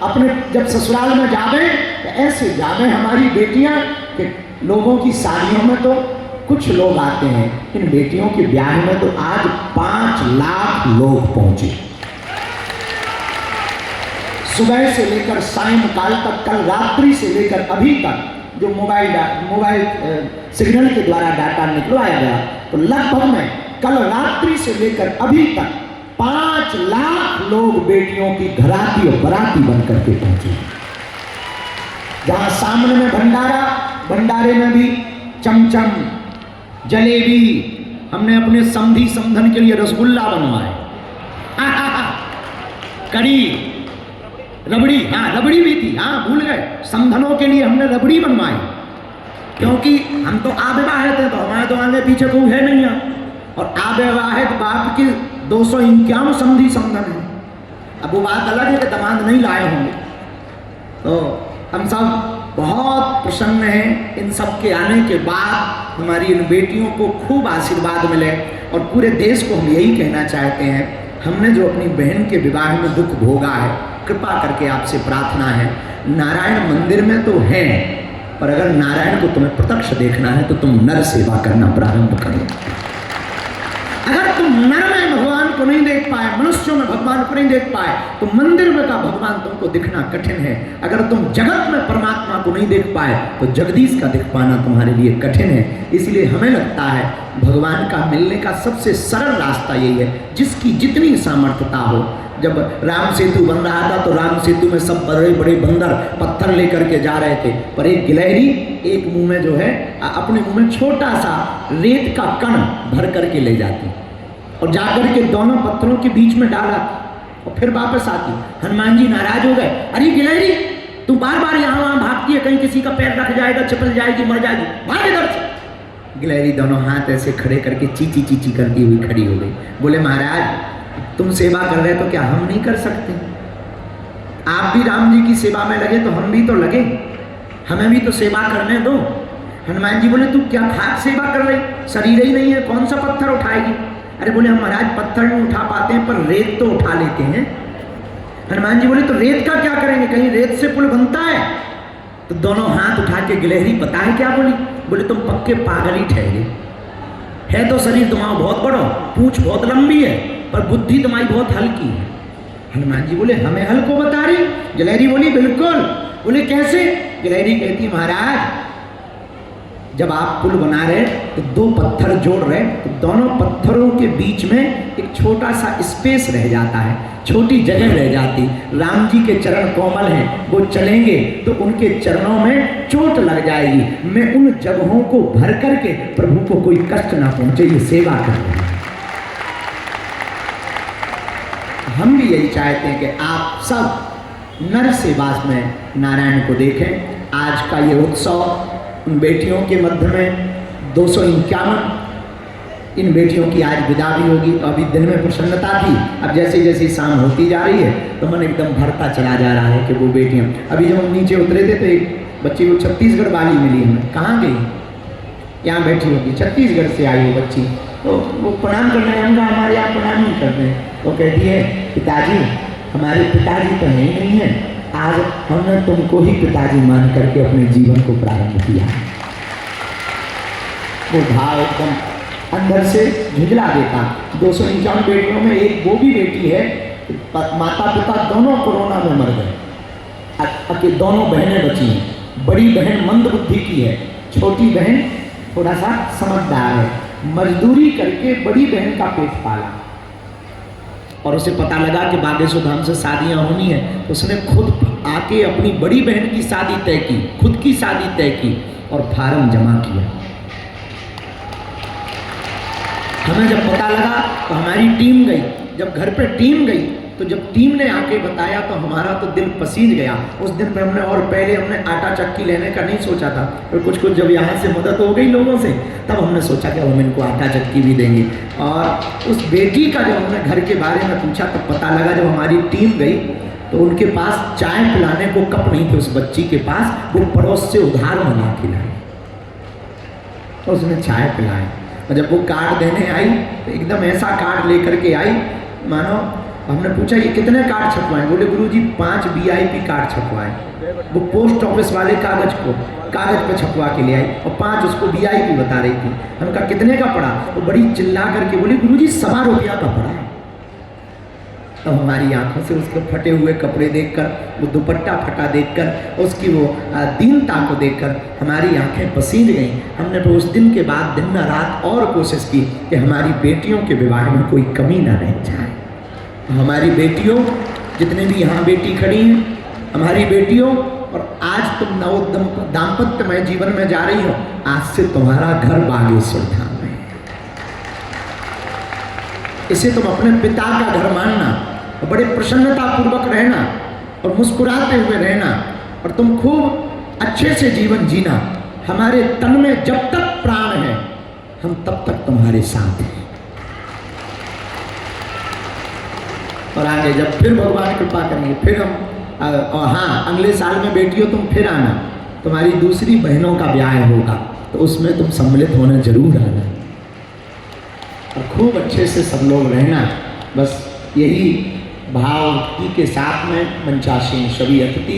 अपने जब ससुराल में जावे तो ऐसे जावे हमारी बेटियां कि लोगों की शादियों में तो कुछ लोग आते हैं, इन बेटियों के ब्याह में तो आज 5 लाख लोग पहुंचे, सुबह से लेकर सायंकाल तक, कल रात्रि से लेकर अभी तक जो मोबाइल सिग्नल के द्वारा डाटा निकलवाया गया, तो लगभग में कल रात्रि से लेकर अभी तक 5 लाख लोग बेटियों की घराती और बराती बनकर के पहुंचे। जहां सामने में भंडारा, भंडारे में भी चमचम, जलेबी, हमने अपने समधी समधन के लिए रसगुल्ला बनवाए, कड़ी, रबड़ी, हाँ रबड़ी भी थी, हाँ भूल गए, समधनों के लिए हमने रबड़ी बनवाई, क्योंकि हम तो अविवाहित हैं, तो हमारे तो आगे पीछे कोई है नहीं है, और अविवाहित बाप की 251 समधी समधन है। अब वो बात अलग है कि दामाद नहीं लाए होंगे, तो हम सब बहुत प्रसन्न हैं इन सब के आने के बाद हमारी इन बेटियों को खूब आशीर्वाद मिले। और पूरे देश को हम यही कहना चाहते हैं, हमने जो अपनी बहन के विवाह में दुख भोगा है, कृपा करके आपसे प्रार्थना है, नारायण मंदिर में तो है, पर अगर नारायण को तुम्हें प्रत्यक्ष देखना है तो तुम नर सेवा करना प्रारंभ करो। अगर तुम नर में भगवान को नहीं देख पाए, मनुष्यों में भगवान को नहीं देख पाए, तो मंदिर में का भगवान तुमको दिखना कठिन है। अगर तुम जगत में परमात्मा को नहीं देख पाए तो जगदीश का दिख पाना तुम्हारे लिए कठिन है। इसलिए हमें लगता है भगवान का मिलने का सबसे सरल रास्ता यही है, जिसकी जितनी सामर्थ्यता हो। जब राम सेतु बन रहा था तो राम सेतु में सब बड़े बड़े बंदर पत्थर लेकर के जा रहे थे, पर एक गिलहरी एक मुंह में जो है अपने मुंह में छोटा सा रेत का कण भर करके ले जाती और जाकर के दोनों पत्थरों के बीच में डाला और फिर वापस आती। हनुमान जी नाराज हो गए, अरे गिलहरी तू बार बार यहाँ वहाँ भागती है, कहीं किसी का पैर रख जाएगा, चिपल जाएगी, मर जाएगी, भाग इधर से। गिलहरी दोनों हाथ ऐसे खड़े करके चीची चीची करती हुई खड़ी हो गई। बोले महाराज तुम सेवा कर रहे तो क्या हम नहीं कर सकते? आप भी राम जी की सेवा में लगे तो हम भी तो लगे, हमें भी तो सेवा करने दो। हनुमान जी बोले तू क्या खाक सेवा कर रही, शरीर ही नहीं है, कौन सा पत्थर उठाएगी? अरे बोले हम महाराज पत्थर नहीं उठा पाते हैं, पर रेत तो उठा लेते हैं। हनुमान जी बोले तो रेत का क्या करेंगे, कहीं रेत से पुल बनता है? तो दोनों हाथ उठा के गिलहरी पता है क्या बोली? बोले तुम पक्के पागल ही ठहरे, है तो शरीर तुम्हारा बहुत बड़ा, पूंछ बहुत लंबी है, पर बुद्धि तुम्हारी बहुत हल्की है। हनुमान जी बोले हमें हल्को बता रही? गिलहरी बोली बिल्कुल। बोले कैसे? गिलहरी कहती महाराज जब आप पुल बना रहे तो 2 पत्थर जोड़ रहे तो दोनों पत्थरों के बीच में एक छोटा सा स्पेस रह जाता है, छोटी जगह रह जाती। राम जी के चरण कोमल हैं, वो चलेंगे तो उनके चरणों में चोट लग जाएगी। मैं उन जगहों को भर करके प्रभु को कोई कष्ट ना पहुंचे, ये सेवा कर रहे हैं। हम भी यही चाहते हैं कि आप सब नर सेवा में नारायण को देखें। आज का ये उत्सव उन बेटियों के मध्य में 251 इन बेटियों की आज विदा भी होगी, तो अभी दिन में प्रसन्नता थी, अब जैसे जैसे शाम होती जा रही है तो मन एकदम भरता चला जा रहा है कि वो बेटियां। अभी जब हम नीचे उतरे थे तो एक बच्ची को छत्तीसगढ़ वाली मिली हमें, कहाँ गई? यहाँ बैठी होगी, छत्तीसगढ़ से आई वो बच्ची, तो वो प्रणाम करने आए, हमका हमारे यहाँ प्रणाम नहीं करते हैं, तो कहती है पिताजी हमारे पिताजी तो नहीं है, आज हमने तुमको ही पिताजी मान करके अपने जीवन को प्रारंभ किया। वो भाव एकदम अंदर से झुंझला देता। 251 बेटियों में एक वो भी बेटी है, माता पिता दोनों कोरोना में मर गए, दोनों बहनें बची हैं। बड़ी बहन मंद बुद्धि की है, छोटी बहन थोड़ा सा समझदार है, मजदूरी करके बड़ी बहन का पेट पाला और उसे पता लगा कि बागेश्वर धाम से शादियां होनी है, तो उसने खुद आके अपनी बड़ी बहन की शादी तय की, खुद की शादी तय की और फार्म जमा किया। हमें जब पता लगा तो हमारी टीम गई, जब घर पे टीम गई तो जब टीम ने आके बताया तो हमारा तो दिल पसीज गया। उस दिन पे हमने और पहले हमने आटा चक्की लेने का नहीं सोचा था, और कुछ कुछ जब यहाँ से मदद हो गई लोगों से तब हमने सोचा कि हम इनको आटा चक्की भी देंगे। और उस बेटी का जब हमने घर के बारे में पूछा तो पता लगा जब हमारी टीम गई तो उनके पास चाय पिलाने को कप नहीं थे उस बच्ची के पास, वो पड़ोस से उधार मंगा के लाई तो उसने चाय पिलाई। और जब वो कार्ड देने आई तो एकदम ऐसा कार्ड लेकर के आई मानो हमने पूछा ये कितने कार्ड छपवाए? बोले गुरुजी 5 VIP कार्ड छपवाए। वो पोस्ट ऑफिस वाले कागज पे छपवा के ले आई और 5 उसको VIP बता रही थी। हम कहा कितने का पड़ा? तो बड़ी चिल्ला करके बोली गुरुजी 1.25 रुपया का पड़ा। तो हमारी आंखों से उसके फटे हुए कपड़े देखकर, वो दुपट्टा फटा देखकर, उसकी वो दीनता को देखकर हमारी आंखें पसीज गईं। हमने तो उस दिन के बाद दिन रात और कोशिश की कि हमारी बेटियों के विवाह में कोई कमी ना रह जाए। हमारी बेटियों, जितने भी यहाँ बेटी खड़ी हैं, हमारी बेटियों, और आज तुम नव दाम्पत्यमय जीवन में जा रही हो, आज से तुम्हारा घर बागेश्वर धाम है। इसे तुम अपने पिता का घर मानना और बड़े प्रसन्नता पूर्वक रहना और मुस्कुराते हुए रहना, और तुम खूब अच्छे से जीवन जीना। हमारे तन में जब तक प्राण है, हम तब तक तुम्हारे साथ हैं। और आगे जब फिर भगवान कृपा करेंगे, फिर हम और हाँ, अगले साल में बेटियों तुम फिर आना, तुम्हारी दूसरी बहनों का ब्याह होगा, तो उसमें तुम सम्मिलित होने जरूर आना और खूब अच्छे से सब लोग रहना। बस यही भाव के साथ में मंचासीन सभी अतिथि